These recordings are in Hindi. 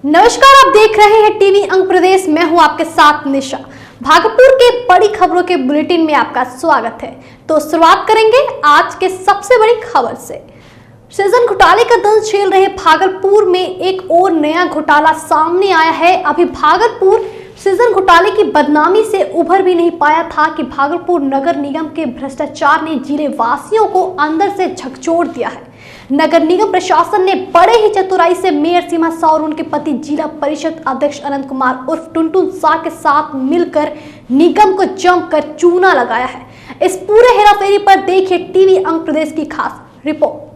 नमस्कार, आप देख रहे हैं टीवी अंग प्रदेश। मैं हूं आपके साथ निशा। भागलपुर के बड़ी खबरों के बुलेटिन में आपका स्वागत है। तो शुरुआत करेंगे आज के सबसे बड़ी खबर से। सृजन घोटाले का दंश झेल रहे भागलपुर में एक और नया घोटाला सामने आया है। अभी भागलपुर सृजन घोटाले की बदनामी से उभर भी नहीं पाया था कि भागलपुर नगर निगम के भ्रष्टाचार ने जिले वासियों को अंदर से झकझोर दिया है। नगर निगम प्रशासन ने बड़े ही चतुराई से मेयर सीमा साह और उनके पति जिला परिषद अध्यक्ष अनंत कुमार उर्फ टुनटुन शाह के साथ मिलकर निगम को जमकर चूना लगाया है। इस पूरे हेराफेरी पर देखिए टीवी अंग प्रदेश की खास रिपोर्ट।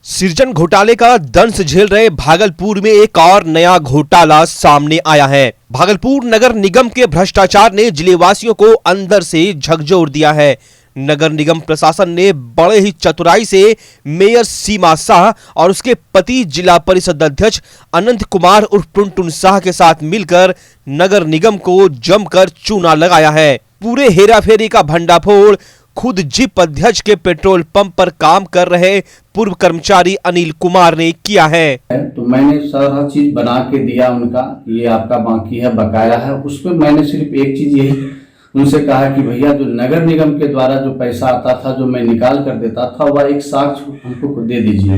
सृजन घोटाले का दंश झेल रहे भागलपुर में एक और नया घोटाला सामने आया है। भागलपुर नगर निगम के भ्रष्टाचार ने जिलेवासियों को अंदर से झकझोर दिया है। नगर निगम प्रशासन ने बड़े ही चतुराई से मेयर सीमा साह और उसके पति जिला परिषद अध्यक्ष अनंत कुमार उर्फ टुनटुन शाह के साथ मिलकर नगर निगम को जमकर चूना लगाया है। पूरे हेराफेरी का भंडाफोड़ खुद जिप अध्यक्ष के पेट्रोल पंप पर काम कर रहे पूर्व कर्मचारी अनिल कुमार ने किया है। तो मैंने सारा चीज बना के दिया उनका, ये आपका बाकी है, बकाया है। उसमें मैंने सिर्फ एक चीज यही उनसे कहा कि भैया जो नगर निगम के द्वारा जो पैसा आता था, जो मैं निकाल कर देता था, वह एक साक्ष्य हमको दे दीजिए,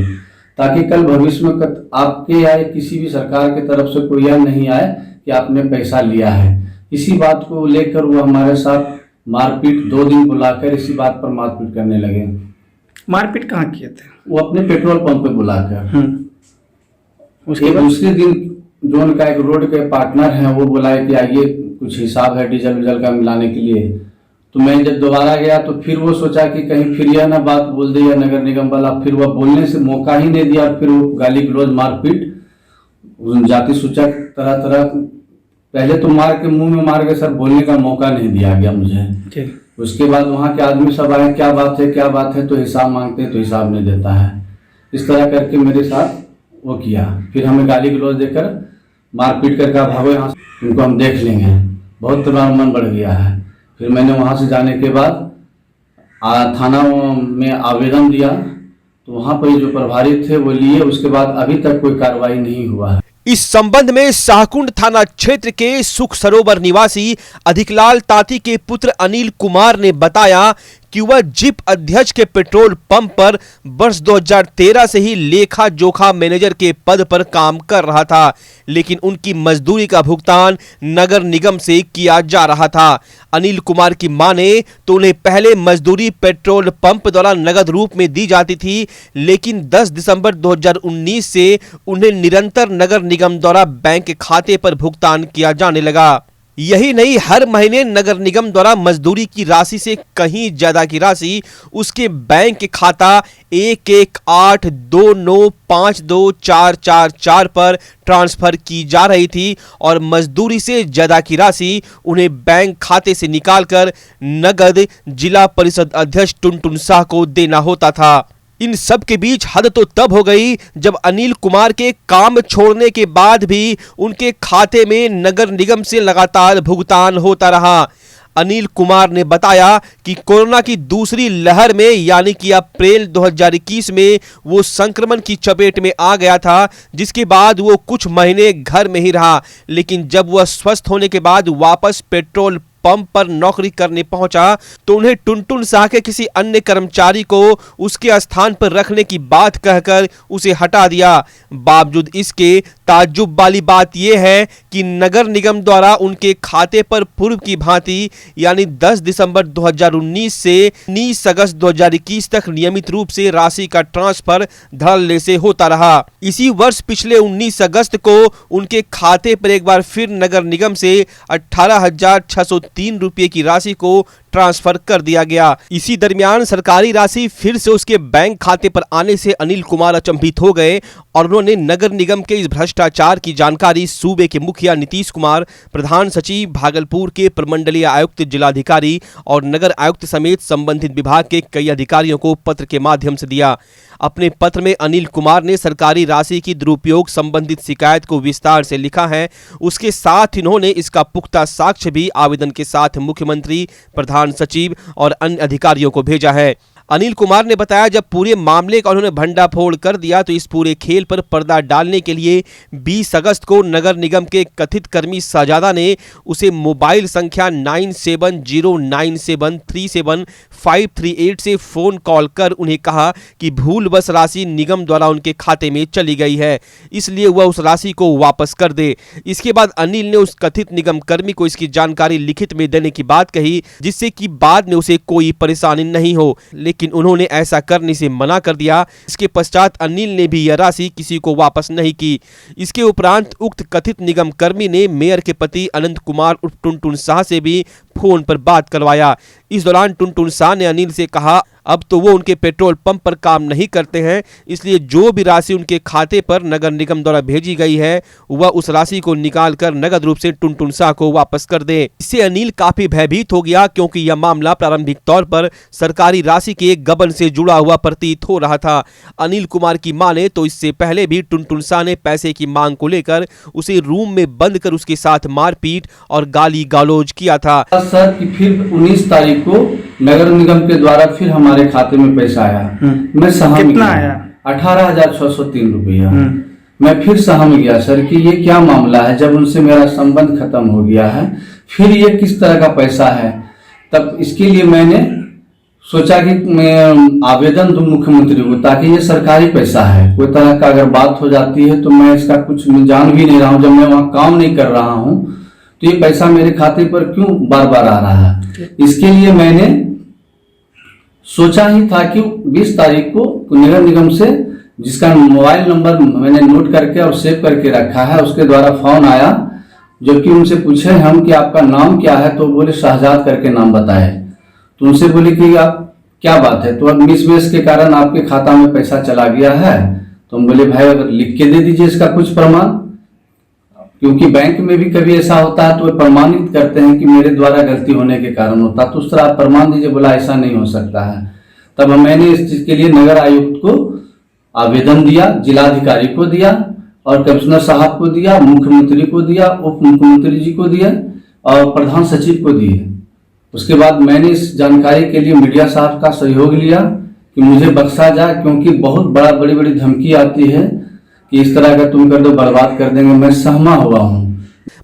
ताकि कल भविष्य में आपके या किसी भी सरकार की तरफ से कोई यह नहीं आए कि आपने पैसा लिया है। इसी बात को लेकर वो हमारे साथ मारपीट 2 दिन बुलाकर इसी बात पर मारपीट करने लगे। मारपीट कहाँ किए थे? वो अपने पेट्रोल पंप पे बुलाकर। उसके दूसरे दिन जो उनका एक रोड के पार्टनर है वो बुलाए कि आइए कुछ हिसाब है डीजल विजल का मिलाने के लिए। तो मैं जब दोबारा गया तो फिर वो सोचा कि कहीं फिर यह ना बात बोल दिया नगर निगम वाला, फिर वह बोलने से मौका ही नहीं दिया। फिर वो गाली गलौज मारपीट जाति सूचक तरह तरह, पहले तो मार के मुंह में मार के सर बोलने का मौका नहीं दिया गया मुझे। उसके बाद वहाँ के आदमी सब आए, क्या बात है, तो हिसाब मांगते हैं तो हिसाब नहीं देता है। इस तरह करके मेरे साथ वो किया। फिर हमें गाली गलौज देकर मारपीट करके भागो यहाँ से, उनको हम देख लेंगे। बहुत तुम्हारा मन बढ़ गया है। फिर मैंने वहाँ से जाने के बाद थाना में आवेदन दिया, तो वहाँ पर जो प्रभारी थे वो लिए। उसके बाद अभी तक कोई कार्रवाई नहीं हुआ है। इस संबंध में शाहकुंड थाना क्षेत्र के सुख सरोवर निवासी अधिकलाल ताती के पुत्र अनिल कुमार ने बताया कि वह जिप अध्यक्ष के पेट्रोल पंप पर वर्ष 2013 से ही लेखा जोखा मैनेजर के पद पर काम कर रहा था, लेकिन उनकी मजदूरी का भुगतान नगर निगम से किया जा रहा था। अनिल कुमार की माने तो उन्हें पहले मजदूरी पेट्रोल पंप द्वारा नगद रूप में दी जाती थी, लेकिन 10 दिसंबर 2019 से उन्हें निरंतर नगर निगम द्वारा बैंक खाते पर भुगतान किया जाने लगा। यही नहीं, हर महीने नगर निगम द्वारा मजदूरी की राशि से कहीं ज्यादा की राशि उसके बैंक खाता 1182952444 पर ट्रांसफर की जा रही थी और मजदूरी से ज्यादा की राशि उन्हें बैंक खाते से निकालकर नगद जिला परिषद अध्यक्ष टुनटुन शाह को देना होता था। इन सब के बीच हद तो तब हो गई जब अनिल कुमार के काम छोड़ने के बाद भी उनके खाते में नगर निगम से लगातार भुगतान होता रहा। अनिल कुमार ने बताया कि कोरोना की दूसरी लहर में यानी कि अप्रैल 2021 में वो संक्रमण की चपेट में आ गया था, जिसके बाद वो कुछ महीने घर में ही रहा। लेकिन जब वह स्वस्थ होने के बाद वापस पेट्रोल पंप पर नौकरी करने पहुंचा तो उन्हें टुनटुन शाह के किसी अन्य कर्मचारी को उसके स्थान पर रखने की बात कहकर उसे हटा दिया। बावजूद इसके ताज्जुब वाली बात यह है कि नगर निगम द्वारा उनके खाते पर पूर्व की भांति यानी 10 दिसंबर 2019 से 19 अगस्त 2021 तक नियमित रूप से राशि का ट्रांसफर धड़ल्ले से होता रहा। इसी वर्ष पिछले 19 अगस्त को उनके खाते पर एक बार फिर नगर निगम से 18,603 रुपये की राशि को ट्रांसफर कर दिया गया। इसी दरमियान सरकारी राशि फिर से उसके बैंक खाते पर आने से अनिल कुमार अचंभित हो गए और उन्होंने नगर निगम के इस भ्रष्टाचार की जानकारी सूबे के मुखिया नीतीश कुमार, प्रधान सचिव भागलपुर के प्रमंडलीय आयुक्त, जिलाधिकारी और नगर आयुक्त समेत संबंधित विभाग के कई अधिकारियों को पत्र के माध्यम से दिया। अपने पत्र में अनिल कुमार ने सरकारी राशि की दुरुपयोग संबंधित शिकायत को विस्तार से लिखा है। उसके साथ इन्होंने इसका पुख्ता साक्ष्य भी आवेदन के साथ मुख्यमंत्री, प्रधान सचिव और अन्य अधिकारियों को भेजा है। अनिल कुमार ने बताया जब पूरे मामले का उन्होंने भंडाफोड़ कर दिया तो इस पूरे खेल पर पर्दा डालने के लिए 20 अगस्त को नगर निगम के कथित कर्मी शहजादा ने उसे मोबाइल संख्या 9709737538 से फोन कॉल कर उन्हें कहा कि भूलवश राशि निगम द्वारा उनके खाते में चली गई है, इसलिए वह उस राशि को वापस कर दे। इसके बाद अनिल ने उस कथित निगम कर्मी को इसकी जानकारी लिखित में देने की बात कही, जिससे कि बाद में उसे कोई परेशानी नहीं हो, लेकिन उन्होंने ऐसा करने से मना कर दिया। इसके पश्चात अनिल ने भी यह राशि किसी को वापस नहीं की। इसके उपरांत उक्त कथित निगम कर्मी ने मेयर के पति अनंत कुमार उर्फ टुनटुन शाह से भी फोन पर बात करवाया। इस दौरान टुनटुन शाह ने अनिल से कहा अब तो वो उनके पेट्रोल पंप पर काम नहीं करते हैं, इसलिए जो भी राशि उनके खाते पर नगर निगम द्वारा भेजी गई है वह उस राशि को निकाल कर नगद रूप से टुनटुन शाह को वापस कर दे। इससे अनिल काफी भयभीत हो गया, क्योंकि यह मामला प्रारंभिक तौर पर सरकारी राशि के गबन से जुड़ा हुआ प्रतीत हो रहा था। अनिल कुमार की माने तो इससे पहले भी टुनटुन शाह ने पैसे की मांग को लेकर उसे रूम में बंद कर उसके साथ मारपीट और गाली गलौज किया था। सर कि फिर 19 तारीख को नगर निगम के द्वारा फिर हमारे खाते में पैसा आया। मैं सहम कितना गया। आया? 18,603 रुपया। मैं फिर सहम गया सर कि ये क्या मामला है, जब उनसे मेरा संबंध खत्म हो गया है फिर ये किस तरह का पैसा है। तब इसके लिए मैंने सोचा कि मैं आवेदन दूं मुख्यमंत्री को, ताकि ये सरकारी पैसा है, कोई तरह का अगर बात हो जाती है तो मैं इसका कुछ जान भी नहीं रहा हूँ, जब मैं वहाँ काम नहीं कर रहा हूँ तो ये पैसा मेरे खाते पर क्यों बार बार आ रहा है। इसके लिए मैंने सोचा ही था कि 20 तारीख को नगर निगम से, जिसका मोबाइल नंबर मैंने नोट करके और सेव करके रखा है, उसके द्वारा फोन आया, जबकि उनसे पूछे हम कि आपका नाम क्या है, तो बोले शहजाद करके नाम बताए। तो उनसे बोले कि आप क्या बात है, तो अब मिसमैच के कारण आपके खाता में पैसा चला गया है। तो हम बोले भाई अगर लिख के दे दीजिए इसका कुछ प्रमाण, क्योंकि बैंक में भी कभी ऐसा होता है तो वे प्रमाणित करते हैं कि मेरे द्वारा गलती होने के कारण होता, तो उस तरह आप प्रमाण दीजिए। बोला ऐसा नहीं हो सकता है। तब मैंने इस चीज के लिए नगर आयुक्त को आवेदन दिया, जिलाधिकारी को दिया और कमिश्नर साहब को दिया, मुख्यमंत्री को दिया, उप मुख्यमंत्री जी को दिया और प्रधान सचिव को दिए। उसके बाद मैंने इस जानकारी के लिए मीडिया साहब का सहयोग लिया कि मुझे बख्शा जाए, क्योंकि बहुत बड़ी बड़ी धमकी आती है कि इस तरह का तुम कर दो बर्बाद कर देंगे। मैं सहमा हुआ हूँ।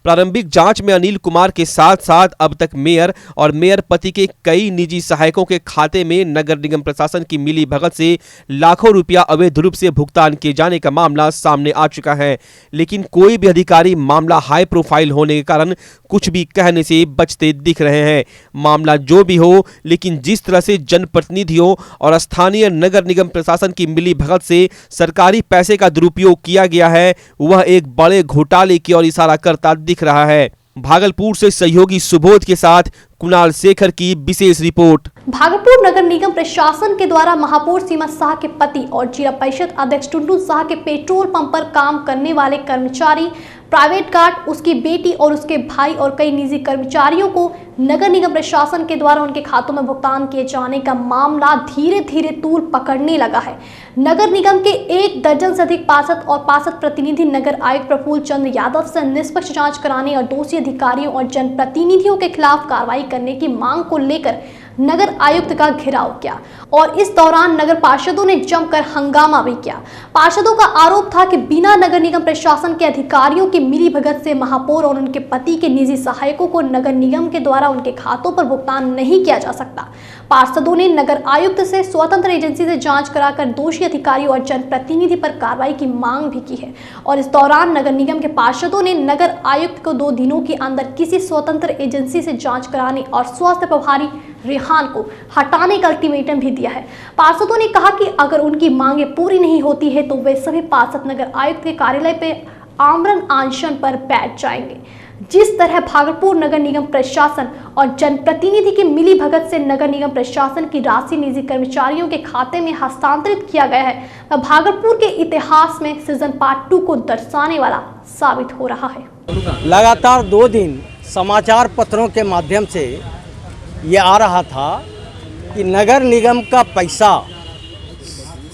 प्रारंभिक जांच में अनिल कुमार के साथ साथ अब तक मेयर और मेयर पति के कई निजी सहायकों के खाते में नगर निगम प्रशासन की मिली भगत से लाखों रुपया अवैध रूप से भुगतान किए जाने का मामला सामने आ चुका है, लेकिन कोई भी अधिकारी मामला हाई प्रोफाइल होने के कारण कुछ भी कहने से बचते दिख रहे हैं। मामला जो भी हो, लेकिन जिस तरह से जनप्रतिनिधियों और स्थानीय नगर निगम प्रशासन की मिली भगत से सरकारी पैसे का दुरुपयोग किया गया है, वह एक बड़े घोटाले की ओर इशारा करता दिख रहा है। भागलपुर से सहयोगी सुबोध के साथ कुणाल शेखर की विशेष रिपोर्ट। भागलपुर नगर निगम प्रशासन के द्वारा महापौर सीमा शाह के पति और जिला परिषद अध्यक्ष टुनटुन शाह के पेट्रोल पंप पर काम करने वाले कर्मचारी, प्राइवेट गार्ड, उसकी बेटी और उसके भाई और कई निजी कर्मचारियों को नगर निगम प्रशासन के द्वारा उनके खातों में भुगतान किए जाने का मामला धीरे धीरे तूल पकड़ने लगा है। नगर निगम के 1 दर्जन से अधिक पार्षद और पार्षद प्रतिनिधि नगर आयुक्त प्रफुल्ल चंद्र यादव से निष्पक्ष जांच कराने और दोषी अधिकारियों और जनप्रतिनिधियों के खिलाफ कार्रवाई करने की मांग को लेकर नगर आयुक्त का घेराव किया और इस दौरान नगर पार्षदों ने जमकर हंगामा भी किया। पार्षदों का आरोप था कि बिना नगर निगम प्रशासन के अधिकारियों की मिलीभगत से महापौर और उनके पति के निजी सहायकों को नगर निगम के द्वारा उनके खातों पर भुगतान नहीं किया जा सकता। पार्षदों ने नगर आयुक्त से स्वतंत्र एजेंसी से जांच कराकर दोषी अधिकारियों और जनप्रतिनिधि पर कार्रवाई की मांग भी की है और इस दौरान नगर निगम के पार्षदों ने नगर आयुक्त को 2 दिनों के अंदर किसी स्वतंत्र एजेंसी से जांच कराने और स्वास्थ्य प्रभारी रेहान को हटाने का अल्टीमेटम भी दिया है। पार्षदों ने कहा कि अगर उनकी मांगे पूरी नहीं होती है तो वे सभी पार्षद नगर आयुक्त के कार्यालय पे आमरण अनशन पर बैठ जाएंगे। जिस तरह भागलपुर नगर निगम प्रशासन और जनप्रतिनिधि की मिली भगत से नगर निगम प्रशासन की राशि निजी कर्मचारियों के खाते में हस्तांतरित किया गया है, वह भागलपुर के इतिहास में सीजन पार्ट 2 को दर्शाने वाला साबित हो रहा है। लगातार 2 दिन समाचार पत्रों के माध्यम से ये आ रहा था कि नगर निगम का पैसा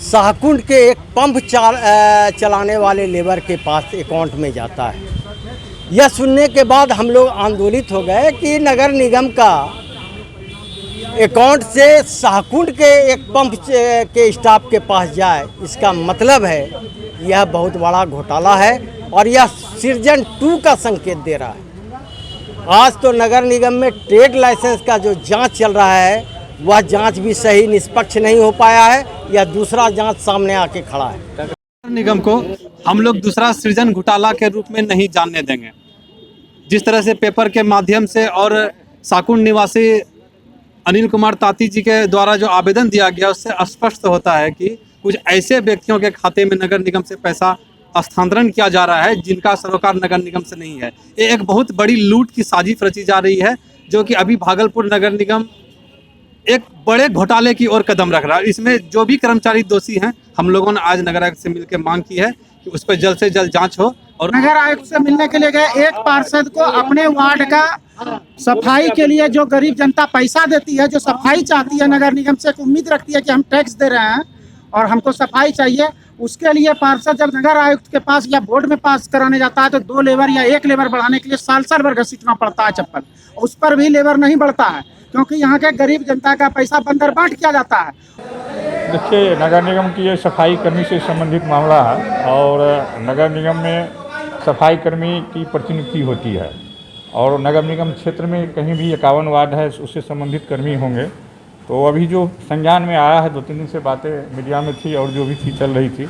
शाहकुंड के एक पंप चलाने वाले लेबर के पास अकाउंट में जाता है। यह सुनने के बाद हम लोग आंदोलित हो गए कि नगर निगम का अकाउंट से शाहकुंड के एक पंप के स्टाफ के पास जाए, इसका मतलब है यह बहुत बड़ा घोटाला है और यह सीजन 2 का संकेत दे रहा है। आज तो नगर निगम में ट्रेड लाइसेंस का जो जांच चल रहा है वह जांच भी सही निष्पक्ष नहीं हो पाया है, यह दूसरा जांच सामने आके खड़ा है। नगर निगम को हम लोग दूसरा सृजन घोटाला के रूप में नहीं जानने देंगे। जिस तरह से पेपर के माध्यम से और शाहकुंड निवासी अनिल कुमार ताती जी के द्वारा जो आवेदन दिया गया उससे स्पष्ट होता है कि कुछ ऐसे व्यक्तियों के खाते में नगर निगम से पैसा स्थानांतरण किया जा रहा है जिनका सरोकार नगर निगम से नहीं है। ये एक बहुत बड़ी लूट की साजिश रची जा रही है, जो कि अभी भागलपुर नगर निगम एक बड़े घोटाले की ओर कदम रख रहा है। इसमें जो भी कर्मचारी दोषी हैं, हम लोगों ने आज नगर आयुक्त से मिलकर मांग की है कि उस पर जल्द से जल्द जांच हो। और नगर आयुक्त से मिलने के लिए गए एक पार्षद को अपने वार्ड का सफाई के लिए जो गरीब जनता पैसा देती है, जो सफाई चाहती है नगर निगम से, एक उम्मीद रखती है कि हम टैक्स दे रहे हैं और हमको सफाई चाहिए, उसके लिए पार्षद जब नगर आयुक्त के पास या बोर्ड में पास कराने जाता है तो 2 लेबर या 1 लेबर बढ़ाने के लिए साल भर घसीटना पड़ता है चप्पल, उस पर भी लेबर नहीं बढ़ता है क्योंकि यहाँ के गरीब जनता का पैसा बंदरबाट किया जाता है। देखिए, नगर निगम की ये सफाई कर्मी से संबंधित मामला है और नगर निगम में सफाई कर्मी की प्रतिनियुक्ति होती है और नगर निगम क्षेत्र में कहीं भी 51 वार्ड है उससे संबंधित कर्मी होंगे। तो अभी जो संज्ञान में आया है, 2-3 दिन से बातें मीडिया में थी और जो भी थी चल रही थी,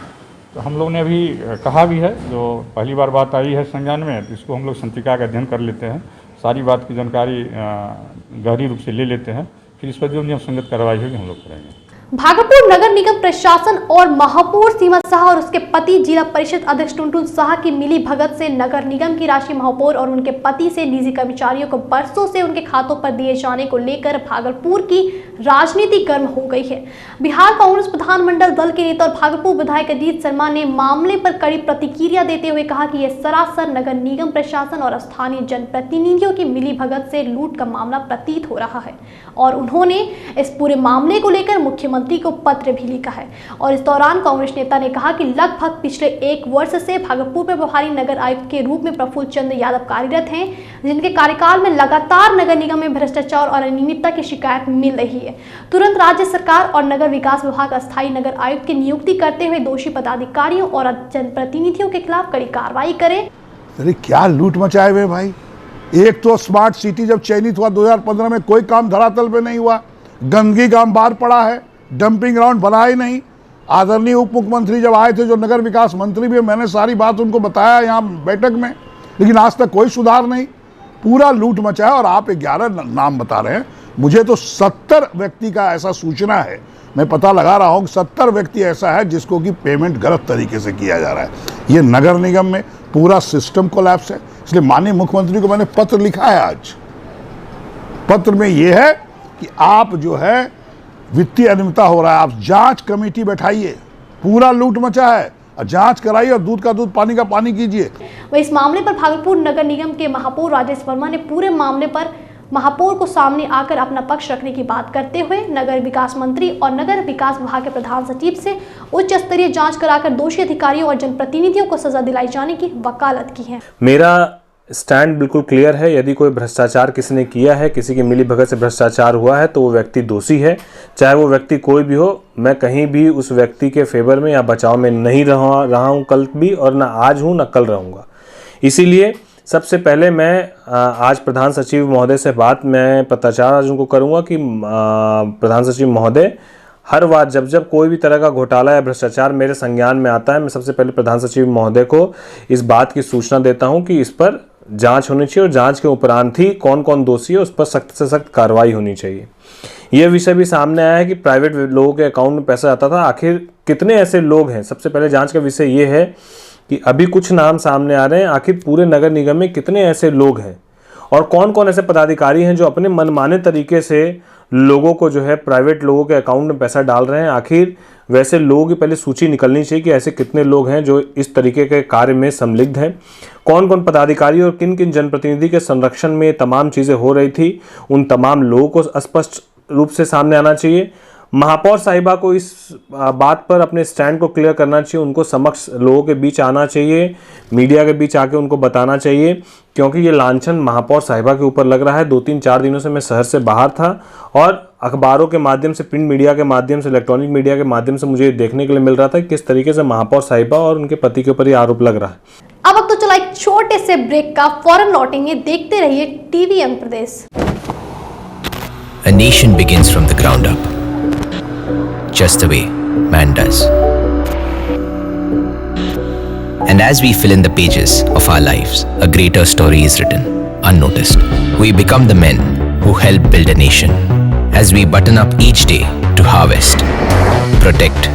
तो हम लोग ने अभी कहा भी है, जो पहली बार बात आई है संज्ञान में, तो इसको हम लोग संचिका का अध्ययन कर लेते हैं, सारी बात की जानकारी गहरी रूप से ले लेते हैं, फिर इस पर जो नियम संगत कार्रवाई होगी हम लोग करेंगे। भागलपुर नगर निगम प्रशासन और महापौर सीमा शाह और उसके पति जिला परिषद अध्यक्ष टुनटुन शाह की मिली भगत से नगर निगम की राशि महापौर और उनके पति से निजी कर्मचारियों को बरसों से उनके खातों पर दिए जाने को लेकर भागलपुर की राजनीति गर्म हो गई है। बिहार कांग्रेस विधानमंडल दल के नेता और भागलपुर विधायक अजीत शर्मा ने मामले पर कड़ी प्रतिक्रिया देते हुए कहा कि यह सरासर नगर निगम प्रशासन और स्थानीय जनप्रतिनिधियों की मिली भगत से लूट का मामला प्रतीत हो रहा है और उन्होंने इस पूरे मामले को लेकर मुख्यमंत्री को पत्र भी लिखा है। और इस दौरान कांग्रेस नेता ने कहा कि लगभग पिछले 1 वर्ष से भागलपुर में प्रभारी नगर आयुक्त के रूप में प्रफुल्ल चंद्र यादव कार्यरत हैं, जिनके कार्यकाल में लगातार नगर निगम में भ्रष्टाचार और अनियमितता की शिकायत मिल रही है। तुरंत राज्य सरकार और नगर विकास विभाग अस्थायी नगर आयुक्त की नियुक्ति करते हुए दोषी पदाधिकारियों और जनप्रतिनिधियों के खिलाफ कड़ी कार्रवाई करे। अरे क्या लूट मचाए हुए भाई। एक तो स्मार्ट सिटी जब चयनित हुआ 2015 में, कोई काम धरातल पे नहीं हुआ, गंदगी काम बाहर पड़ा है, डंपिंग ग्राउंड बना ही नहीं। आदरणीय उप मुख्यमंत्री जब आए थे, जो नगर विकास मंत्री भी, मैंने सारी बात उनको बताया यहाँ बैठक में, लेकिन आज तक कोई सुधार नहीं, पूरा लूट मचा है। और आप 11 नाम बता रहे हैं, मुझे तो 70 व्यक्ति का ऐसा सूचना है, मैं पता लगा रहा हूँ, 70 व्यक्ति ऐसा है जिसको कि पेमेंट गलत तरीके से किया जा रहा है। ये नगर निगम में पूरा सिस्टम कोलैप्स है। इसलिए माननीय मुख्यमंत्री को मैंने पत्र लिखा है। आज पत्र में यह है कि आप जो है वित्तीय अनियमितता हो रहा है, आप जांच कमेटी बैठाइए, पूरा लूट मचा है, जांच कराइए और दूध का दूध पानी का पानी कीजिए। वह इस मामले पर भागलपुर नगर निगम के महापौर राजेश वर्मा ने पूरे मामले पर महापौर को सामने आकर अपना पक्ष रखने की बात करते हुए नगर विकास मंत्री और नगर विकास विभाग के प्रधान सचिव से उच्च स्तरीय जांच कराकर दोषी अधिकारियों और जनप्रतिनिधियों को सजा दिलाई जाने की वकालत की है। मेरा स्टैंड बिल्कुल क्लियर है। यदि कोई भ्रष्टाचार किसी ने किया है, किसी की मिली भगत से भ्रष्टाचार हुआ है, तो वो व्यक्ति दोषी है, चाहे वो व्यक्ति कोई भी हो। मैं कहीं भी उस व्यक्ति के फेवर में या बचाव में नहीं रहा हूँ कल भी, और ना आज हूँ ना कल रहूँगा। इसीलिए सबसे पहले मैं आज प्रधान सचिव महोदय से बात मैं पत्राचार आज उनको करूँगा कि प्रधान सचिव महोदय, हर बार जब कोई भी तरह का घोटाला या भ्रष्टाचार मेरे संज्ञान में आता है, मैं सबसे पहले प्रधान सचिव महोदय को इस बात की सूचना देता हूं कि इस पर जांच होनी चाहिए और जांच के उपरांत ही कौन कौन दोषी है उस पर सख्त से सख्त कार्रवाई होनी चाहिए। यह विषय भी सामने आया है कि प्राइवेट लोगों के अकाउंट में पैसा आता था, आखिर कितने ऐसे लोग हैं। सबसे पहले जांच का विषय ये है कि अभी कुछ नाम सामने आ रहे हैं, आखिर पूरे नगर निगम में कितने ऐसे लोग हैं और कौन कौन ऐसे पदाधिकारी हैं जो अपने मनमाने तरीके से लोगों को जो है प्राइवेट लोगों के अकाउंट में पैसा डाल रहे हैं। आखिर वैसे लोगों की पहले सूची निकलनी चाहिए कि ऐसे कितने लोग हैं जो इस तरीके के कार्य में संलिग्ध हैं, कौन कौन पदाधिकारी और किन किन जनप्रतिनिधि के संरक्षण में तमाम चीज़ें हो रही थी, उन तमाम लोगों को स्पष्ट रूप से सामने आना चाहिए। महापौर साहिबा को इस बात पर अपने स्टैंड को क्लियर करना चाहिए, उनको समक्ष लोगों के बीच आना चाहिए, मीडिया के बीच आके उनको बताना चाहिए, क्योंकि ये लांछन महापौर साहिबा के ऊपर लग रहा है। 2-3-4 दिनों से मैं शहर से बाहर था और अखबारों के माध्यम से, प्रिंट मीडिया के माध्यम से, इलेक्ट्रॉनिक मीडिया के माध्यम से मुझे देखने के लिए मिल रहा था कि किस तरीके से महापौर साहिबा और उनके पति के ऊपर ये आरोप लग रहा है। अब तो चला एक छोटे से ब्रेक का, फौरन लौटेंगे, देखते रहिए टीवी अंग प्रदेश। A nation begins from the ground up, just the way man does. And as we fill in the pages of our lives, a greater story is written, unnoticed. We become the men who help build a nation. As we button up each day to harvest, protect,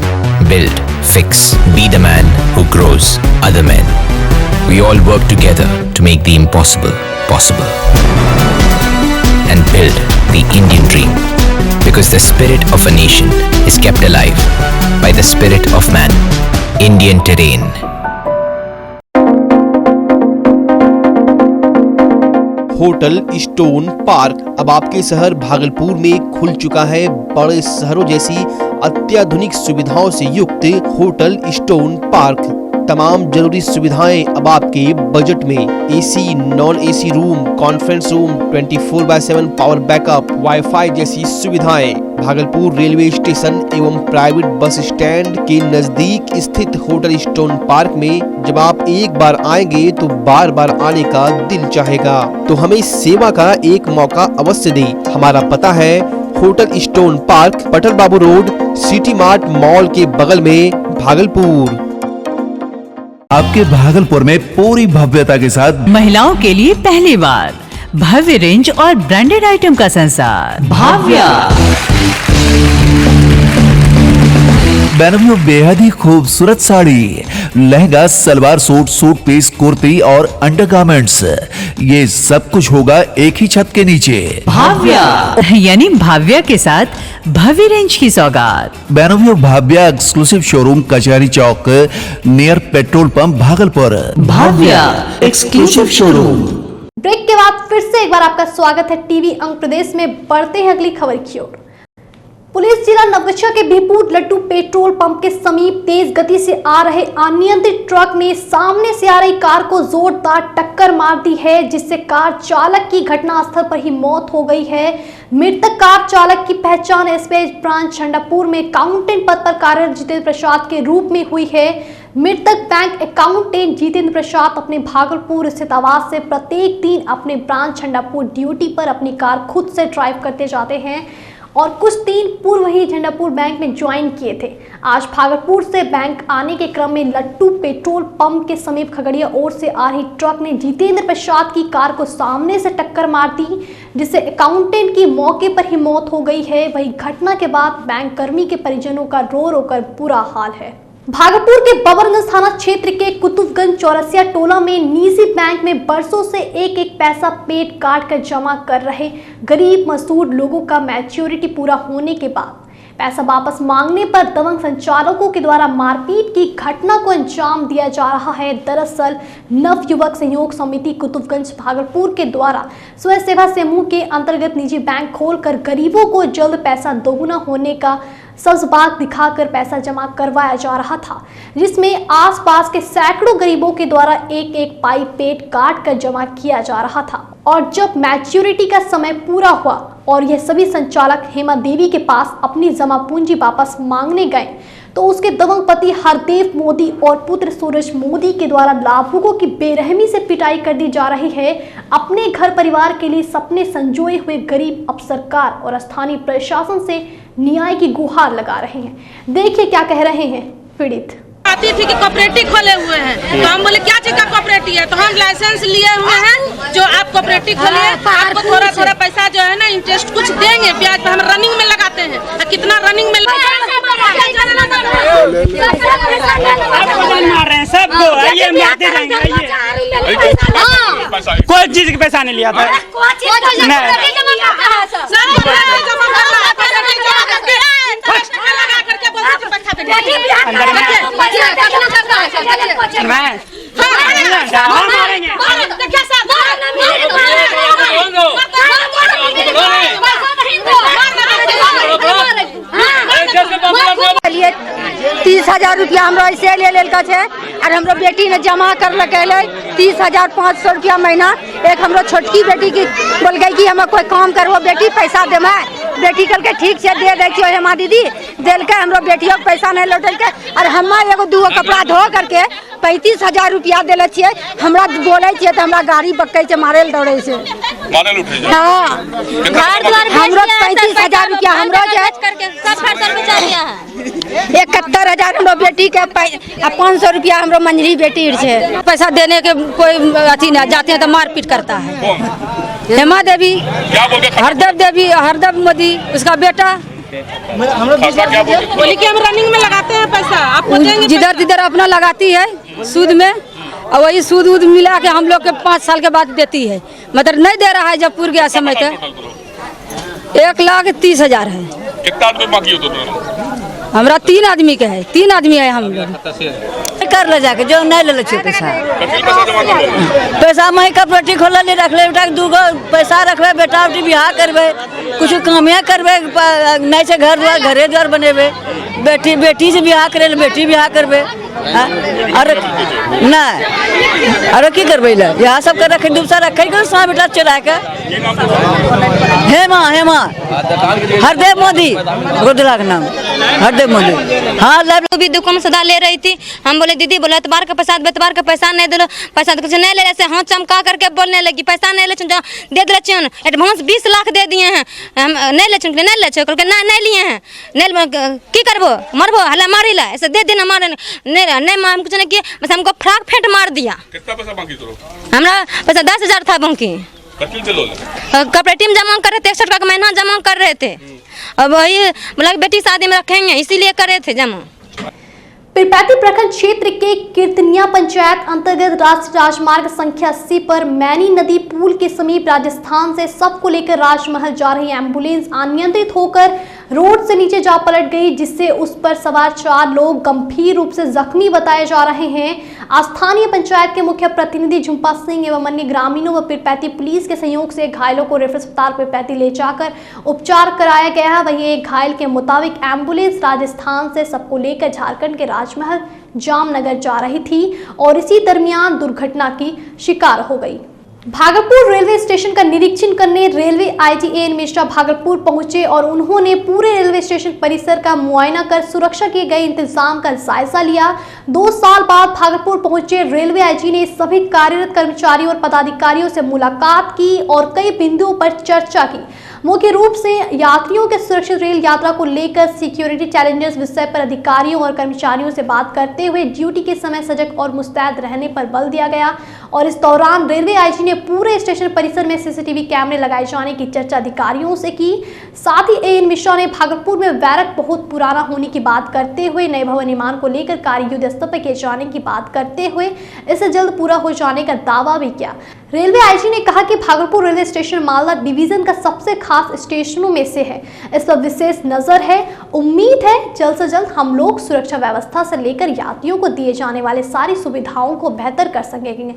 build, fix, be the man who grows other men. We all work together to make the impossible possible. And build the Indian dream. Because the spirit of a nation is kept alive by the spirit of man. Indian terrain. Hotel stone park अब आपके शहर भागलपुर में खुल चुका है। बड़े शहरों जैसी अत्याधुनिक सुविधाओं से युक्त होटल स्टोन पार्क, तमाम जरूरी सुविधाएं अब आपके बजट में। AC, non AC room, conference room, 24/7 power backup, wifi जैसी सुविधाएं। भागलपुर रेलवे स्टेशन एवं प्राइवेट बस स्टैंड के नजदीक स्थित होटल स्टोन पार्क में जब आप एक बार आएंगे तो बार बार आने का दिल चाहेगा। तो हमें सेवा का एक मौका अवश्य दें। हमारा पता है होटल स्टोन पार्क, पटल बाबू रोड, सिटी मार्ट मॉल के बगल में, भागलपुर। आपके भागलपुर में पूरी भव्यता के साथ महिलाओं के लिए पहली बार भव्य रेंज और ब्रांडेड आइटम का संसार भाव्या। बेनवियो बेहद ही खूबसूरत sari, lehenga, salwar suit, suit piece, kurti और अंडरगारमेंट्स, ये सब कुछ होगा एक ही छत के नीचे। भाव्या यानी भाव्या के साथ भव्य रेंज की सौगात। बेनवियो Bhavya exclusive showroom, Kachahari Chowk near petrol pump, Bhagalpur. Bhavya exclusive showroom. Break के बाद फिर से एक बार आपका स्वागत है टीवी अंग प्रदेश में। बढ़ते हैं अगली खबर की ओर। पुलिस जिला नवगछिया के भीपुर लड्डू पेट्रोल पंप के समीप तेज गति से आ रहे अनियंत्रित ट्रक ने सामने से आ रही कार को जोरदार टक्कर मार दी है, जिससे कार चालक की घटनास्थल पर ही मौत हो गई है। मृतक कार चालक की पहचान एसबीआई ब्रांच झंडापुर में अकाउंटेंट पद पर कार्यरत जितेंद्र प्रसाद के रूप में हुई है। मृतक बैंक अकाउंटेंट जितेंद्र प्रसाद अपने भागलपुर स्थित आवास से प्रत्येक दिन अपने ब्रांच झंडापुर ड्यूटी पर अपनी कार खुद से ड्राइव करते जाते हैं और कुछ दिन पूर्व ही झंडापुर बैंक में ज्वाइन किए थे। आज भागलपुर से बैंक आने के क्रम में लट्टू पेट्रोल पंप के समीप खगड़िया ओर से आ रही ट्रक ने जितेंद्र प्रसाद की कार को सामने से टक्कर मार दी, जिससे अकाउंटेंट की मौके पर ही मौत हो गई है। वही घटना के बाद बैंक कर्मी के परिजनों का रो रो कर बुरा हाल है। भागलपुर के बबरगंज थाना क्षेत्र के कुतुबगंज चौरसिया टोला में निजी बैंक में बरसों से एक एक पैसा पेट काट कर जमा कर रहे गरीब मजदूर लोगों का मैच्योरिटी पूरा होने के बाद पैसा वापस मांगने पर दबंग संचालकों के द्वारा मारपीट की घटना को अंजाम दिया जा रहा है। दरअसल नवयुवक सहयोग समिति कुतुबगंज भागलपुर के द्वारा स्वयं सेवा समूह के अंतर्गत निजी बैंक खोलकर गरीबों को जल्द पैसा दोगुना होने का सब्ज दिखाकर पैसा जमा करवाया जा रहा था, जिसमें आसपास के सैकड़ों गरीबों के द्वारा एक एक पाई पेट काट कर जमा किया जा रहा था। और जब मैच्योरिटी का समय पूरा हुआ और यह सभी संचालक हेमा देवी के पास अपनी जमा पूंजी वापस मांगने गए तो उसके दबंग पति हरदेव मोदी और पुत्र सूरज मोदी के द्वारा लाभुकों की बेरहमी से पिटाई कर दी जा रही है। अपने घर परिवार के लिए सपने संजोए हुए गरीब अब सरकार और स्थानीय प्रशासन से न्याय की गुहार लगा रहे हैं। देखिए क्या कह रहे हैं पीड़ित। आती थी कि कोऑपरेटिव खोले हुए हैं, तो हम बोले क्या चीज का कोऑपरेटिव है, तो हम लाइसेंस लिए हुए हैं जो आप कोऑपरेटिव खोलिए, आपको थोड़ा थोड़ा पैसा जो है ना इंटरेस्ट कुछ देंगे, ब्याज पे हम रनिंग में लगाते हैं। तो कितना रनिंग में मार रहे हैं सबको, आइए मारते रहेंगे, आइए कोई चीज का पैसा नहीं लिया था। लिए 30,000 रुपया हमरा ऐसे ले लेलका छे और हमरो बेटी ने जमा कर लगे 30,500 रुपया महीना। एक हमरो छोटकी बेटी की बोल गई कि हमें कोई काम करबो बेटी पैसा दे मैं बेटी कल के ठीक से दे दी हेमा दीदी दिल के हमरो बेटियों के पैसा नहीं लौटल के और हम एगो दूगो कपड़ा धो करके 35,000 रुपया दिले छिए। हमरा बोले छिए तो हमरा गाड़ी बक्के से मारे ल दौड़े से हाँ हमरो 35,000 रुपया हमरो 71,000 हमरो बेटी के 500 रुपया हमरो मंजरी बेटी छे। पैसा देने के कोई अथी ना जाते हैं तो मारपीट करता है। हेमा देवी हरदेव मोदी उसका बेटा बोली कि हम रनिंग में लगाते हैं पैसा आपको देंगे जिधर जिधर अपना लगाती है सूद में और वही सूद वूद मिला के हम लोग के 5 साल के बाद देती है। मतलब नहीं दे रहा है जब पूर गया समय तक 1,30,000 है। कितना आदमी बाकी हो तो हमरा 3 आदमी के है 3 आदमी है हम लोग कर ले जाके जो नहीं ले पैसा मैं कपड़े खोल ले रख ले बेटा दूगो पैसा रखबे बेटा बेटी बियाह करबे कुछ कामे करबे नहीं से घर द्वार घरे द्वार बनेबे बेटी से बियाह करे बेटी बियाह करबे और नहीं और की करबे यहाँ सब कर रखे दूसरा रखे कौन बेटा चुरा के हेमा हरदेव मोदी गोदला का नाम हरदेव मोदी। हाँ भी दुकान सदा ले रही थी। हम बोले दीदी बोले एतबार का पैसा नहीं दिलो पैसा तो कुछ नहीं ले रहे हाँ चमका करके बोलने लगी पैसा नहीं ले दे दे चुन एडवांस 20 लाख दे दिए हैं हम नहीं ले चुन नहीं ले कल के नहीं लिए हैं नहीं की करबो मरबो हला मारी ला ऐसे दे देना मारे नहीं हम कुछ नहीं किए बस हमको फ्राक फेंट मार दिया। कितना पैसा बाकी तो हमरा पैसा 10,000 था बाकी कॉपरेटिव जमा कर रहे थे 61 का महीना जमा कर रहे थे अब वही बोला बेटी शादी में रखेंगे इसीलिए कर रहे थे जमा। पीरपैंती प्रखंड क्षेत्र के कीर्तनिया पंचायत अंतर्गत राष्ट्रीय राजमार्ग संख्या 80 पर मैनी नदी पुल के समीप राजस्थान से सबको लेकर राजमहल जा रही एम्बुलेंस अनियंत्रित होकर रोड से नीचे जा पलट गई जिससे उस पर सवार 4 लोग गंभीर रूप से जख्मी बताए जा रहे हैं। स्थानीय पंचायत के मुख्य प्रतिनिधि झुम्पा सिंह एवं अन्य ग्रामीणों व पीरपैंती पुलिस के सहयोग से घायलों को रेफर अस्पताल पीरपैंती ले जाकर उपचार कराया गया है। वहीं एक घायल के मुताबिक एम्बुलेंस राजस्थान से सबको लेकर झारखंड के राजमहल जामनगर जा रही थी और इसी दरमियान दुर्घटना की शिकार हो गई। भागलपुर रेलवे स्टेशन का निरीक्षण करने railway IG N Mishra Bhagalpur पहुंचे और उन्होंने पूरे रेलवे स्टेशन परिसर का मुआयना कर सुरक्षा के गए इंतजाम का जायजा लिया। 2 साल बाद भागलपुर पहुंचे रेलवे आईजी ने सभी कार्यरत कर्मचारियों और पदाधिकारियों से मुलाकात की और कई बिंदुओं पर चर्चा की। मुख्य रूप से यात्रियों के सुरक्षित रेल यात्रा को लेकर सिक्योरिटी चैलेंजेस विषय पर अधिकारियों और कर्मचारियों से बात करते हुए ड्यूटी के समय सजग और मुस्तैद रहने पर बल दिया गया और इस दौरान रेलवे आईजी ने पूरे स्टेशन परिसर में सीसीटीवी कैमरे लगाए जाने की चर्चा अधिकारियों से की। साथ ही एएन मिश्रा ने भागलपुर में बैरक बहुत पुराना होने की बात करते हुए नए भवन निर्माण को लेकर कार्य युद्ध स्तर पर किए जाने की बात करते हुए इसे जल्द पूरा हो जाने का दावा भी किया। रेलवे आईजी ने कहा कि Bhagalpur railway station Malda division का सबसे खास स्टेशनों में से है, इस पर विशेष नजर है। उम्मीद है जल्द से जल्द हम लोग सुरक्षा व्यवस्था से लेकर यात्रियों को दिए जाने वाले सारी सुविधाओं को बेहतर कर सकेंगे।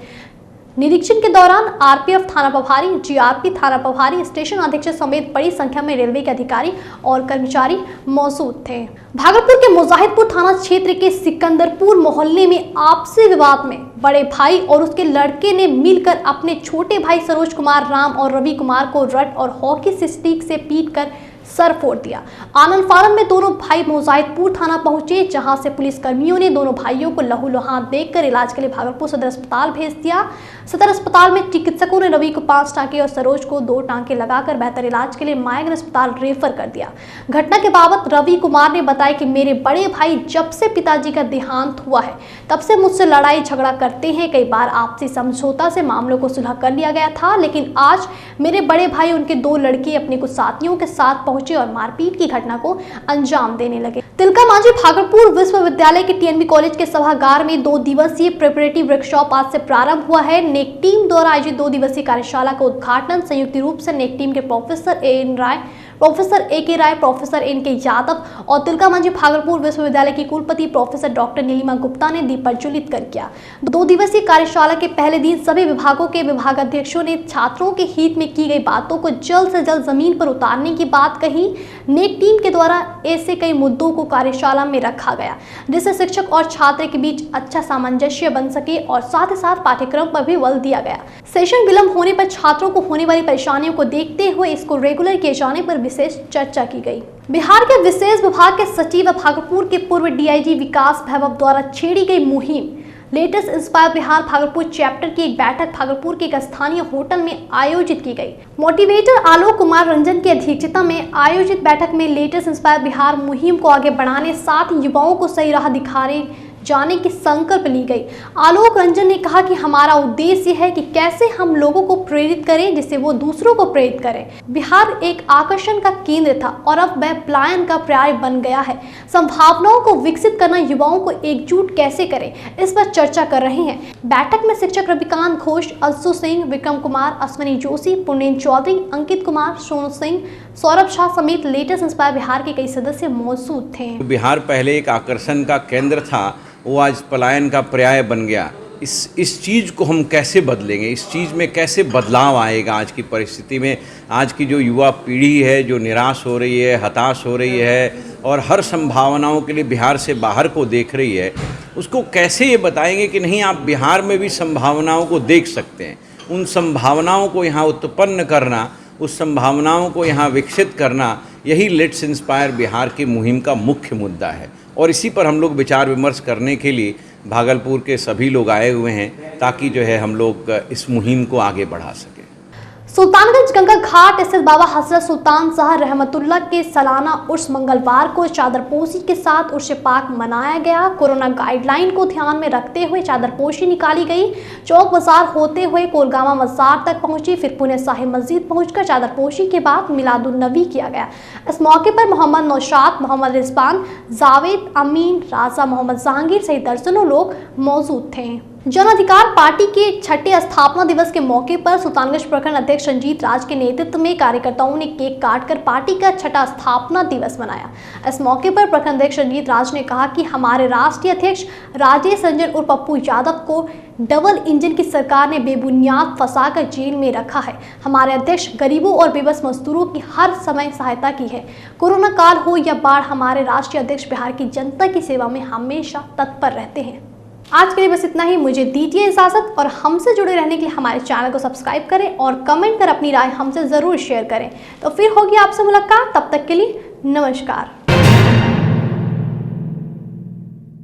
निरीक्षण के दौरान आरपीएफ थाना प्रभारी, जीआरपी थाना प्रभारी, स्टेशन अधीक्षक समेत बड़ी संख्या में रेलवे के अधिकारी और कर्मचारी मौजूद थे। भागलपुर के मुजाहिदपुर थाना क्षेत्र के सिकंदरपुर मोहल्ले में आपसी विवाद में बड़े भाई और उसके लड़के ने मिलकर अपने छोटे भाई सरोज कुमार, राम और रवि कुमार को रड और हॉकी स्टिक से पीटकर सर फोड़ दिया। आनंद फानन में दोनों भाई मुजाहिदपुर थाना पहुंचे, जहां से पुलिस कर्मियों ने दोनों भाइयों को लहूलुहान देखकर इलाज के लिए भागलपुर सदर अस्पताल भेज दिया। सदर अस्पताल में चिकित्सकों ने रवि को 5 टांके और सरोज को 2 टांके लगाकर बेहतर इलाज के लिए मायागंज अस्पताल रेफर कर दिया। घटना के बाबत रवि कुमार ने बताया कि मेरे बड़े भाई जब से पिताजी का देहांत हुआ है तब से मुझसे लड़ाई झगड़ा करते हैं। कई बार आपसी समझौता से मामलों को सुलह कर लिया गया था, लेकिन आज मेरे बड़े भाई उनके 2 लड़के अपने कुछ साथियों के साथ पहुंचे और मारपीट की घटना को अंजाम देने लगे। तिलका मांझी भागलपुर विश्वविद्यालय के टीएनबी कॉलेज के सभागार में 2 दिवसीय प्रिपरेटिव वर्कशॉप आज से प्रारंभ हुआ है। नेक टीम द्वारा आयोजित 2 दिवसीय कार्यशाला का उद्घाटन संयुक्त रूप से नेक टीम के professor A N Rai, professor A.K. Rai, professor N.K. Yadav और तिलका मंझी भागलपुर विश्वविद्यालय की कुलपति प्रोफेसर डॉक्टर नीलिमा गुप्ता ने दीप प्रज्वलित कर किया। 2 दिवसीय कार्यशाला के पहले दिन सभी विभागों के विभागाध्यक्षों ने छात्रों के हित में की गई बातों को जल्द से जल्द जमीन पर उतारने की बात कही। नेक टीम के द्वारा ऐसे कई मुद्दों को कार्यशाला में रखा गया जिससे शिक्षक और छात्र के बीच अच्छा सामंजस्य बन सके और साथ ही साथ पाठ्यक्रम पर भी बल दिया गया। सेशन विलंब होने पर छात्रों को होने वाली परेशानियों को देखते हुए इसको रेगुलर किए जाने पर विशेष चर्चा की गई। बिहार के विशेष विभाग के सचिव भागलपुर के पूर्व DIG विकास भैरव द्वारा छेड़ी गई मुहिम latest inspire Bihar Bhagalpur chapter की एक बैठक भागलपुर के एक स्थानीय होटल में आयोजित की गई। मोटिवेटर आलोक कुमार रंजन की अध्यक्षता में आयोजित बैठक में लेटेस्ट इंस्पायर बिहार मुहिम को आगे बढ़ाने साथ युवाओं को सही राह दिखाने जाने की संकल्प ली गई। आलोक रंजन ने कहा कि हमारा उद्देश्य है कि कैसे हम लोगों को प्रेरित करें जिससे वो दूसरों को प्रेरित करें। बिहार एक आकर्षण का केंद्र था और अब वह पलायन का पर्याय बन गया है। संभावनाओं को विकसित करना, युवाओं को एकजुट कैसे करें, इस पर चर्चा कर रहे हैं। बैठक में शिक्षक रविकांत घोष, अलसू सिंह, विक्रम कुमार, अश्विनी जोशी, पुण्यन चौधरी, अंकित कुमार, सोनू सिंह, सौरभ शाह समेत लेटेस्ट इंस्पायर बिहार के कई सदस्य मौजूद थे। बिहार पहले एक आकर्षण का केंद्र था, वो आज पलायन का पर्याय बन गया। इस चीज़ को हम कैसे बदलेंगे, इस चीज़ में कैसे बदलाव आएगा आज की परिस्थिति में। आज की जो युवा पीढ़ी है जो निराश हो रही है, हताश हो रही है और हर संभावनाओं के लिए बिहार से बाहर को देख रही है, उसको कैसे ये बताएंगे कि नहीं, आप बिहार में भी संभावनाओं को देख सकते हैं। उन संभावनाओं को यहाँ उत्पन्न करना, उस संभावनाओं को यहाँ विकसित करना, यही लेट्स इंस्पायर बिहार की मुहिम का मुख्य मुद्दा है। और इसी पर हम लोग विचार विमर्श करने के लिए भागलपुर के सभी लोग आए हुए हैं ताकि जो है हम लोग इस मुहिम को आगे बढ़ा सकें। सुल्तानगंज गंगा घाट स्थित बाबा हजरत सुल्तान शाह रहमतुल्लाह के सालाना उर्स मंगलवार को चादरपोशी के साथ उर्स पाक मनाया गया। कोरोना गाइडलाइन को ध्यान में रखते हुए चादरपोशी निकाली गई। चौक बाजार होते हुए कोलगामा मजार तक पहुंची, फिर पुणे शाही मस्जिद पहुंचकर चादरपोशी के बाद मिलादुन नबी किया गया। इस मौके पर मोहम्मद नौशाद, मोहम्मद रिजवान, जावेद, अमीन, राजा मोहम्मद जहांगीर सहित दर्जनों लोग मौजूद थे। जन अधिकार पार्टी के 6ठे स्थापना दिवस के मौके पर सुल्तानगंज प्रखंड अध्यक्ष रंजीत राज के नेतृत्व में कार्यकर्ताओं ने केक काटकर पार्टी का 6ठा स्थापना दिवस मनाया। इस मौके पर प्रखंड अध्यक्ष रंजीत राज ने कहा कि हमारे राष्ट्रीय अध्यक्ष राजेश रंजन उर्फ पप्पू यादव को डबल इंजन की सरकार ने बेबुनियाद फंसाकर जेल में रखा है। हमारे अध्यक्ष गरीबों और बेबस मजदूरों की हर समय सहायता की है। कोरोना काल हो या बाढ़, हमारे राष्ट्रीय अध्यक्ष बिहार की जनता की सेवा में हमेशा तत्पर रहते हैं। आज के लिए बस इतना ही। मुझे दीजिए इजाजत और हमसे जुड़े रहने के लिए हमारे चैनल को सब्सक्राइब करें और कमेंट कर अपनी राय हमसे जरूर शेयर करें। तो फिर होगी आपसे मुलाकात, तब तक के लिए नमस्कार।